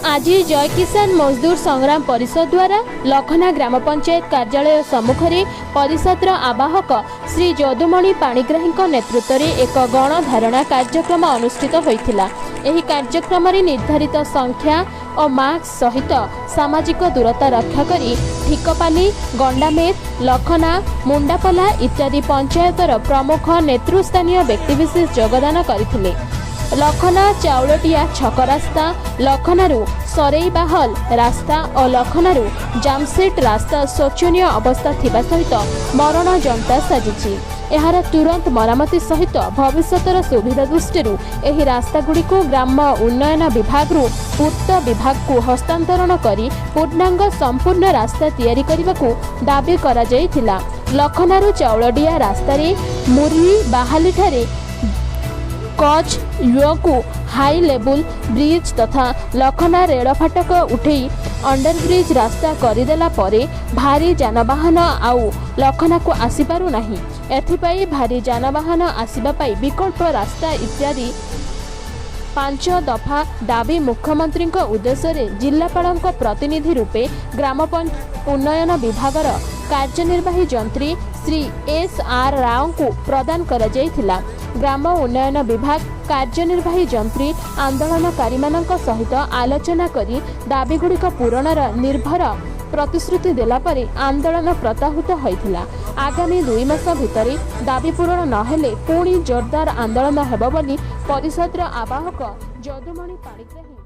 आज जय किसान मजदूर संग्राम परिषद द्वारा लखना ग्राम पंचायत कार्यालय सम्मुख में परिषद आवाहक श्री जदुमणि पाणिग्राही नेतृत्व में एक गणधारणा कार्यक्रम अनुष्ठित होता। यह कार्यक्रम निर्धारित संख्या और मास्क सहित सामाजिक दूरता रक्षा करी ठिकपाली, गंडामेर, लखना, मुंडापला इत्यादि पंचायतर प्रमुख नेतृस्थानीय व्यक्तिविशेष योगदान करथिले। लखना चाउलटिया छक रास्ता, लखनारू सरईबाहल रास्ता और लखनारू जामसेट रास्ता शोचनीय अवस्था थिबा सहित मरण जंता साजिछि। एहार तुरंत मरामती सहित भविष्यतर सुविधा दृष्टि एही रास्तागुड़ी ग्राम उन्नयन विभाग पूर्त विभाग को हस्तांतरण करी पूर्णांग संपूर्ण रास्ता तैयारी करने दाबी करा जायथिला। लखनारू चाउलडिया रास्ता मुरली बाहाली ठारे कच को हाई लेवल ब्रिज तथा लखना रेल फाटक उठे अंडरब्रिज रास्ता करदेला परे भारी जानवाहन आउ लखना को आसीपारु नाही। एथिपाई भारी जानवाहन आसीबा पाई विकल्प रास्ता इत्यादि 5 दफा दाबी मुख्यमंत्री उद्देश्य जिलापाल प्रतिनिधि रूपे ग्राम उन्नयन विभाग कार्यनिर्वाही जंत्री श्री एस.आर. राव को प्रदान करा जायथिला। ग्राम उन्नयन विभाग कार्यनिर्वाही जंत्री आंदोलनकारी सहित आलोचना करी दाबीगुड़िक पूरणर निर्भर प्रतिश्रुति देला परे आंदोलन प्रत्याहृत होइथिला। आगामी 2 मास भितरे दाबी पूरण नहेले पुणी जोरदार आंदोलन हेबो बोली परिषदर आवाहक जदुमणि पाणिग्राही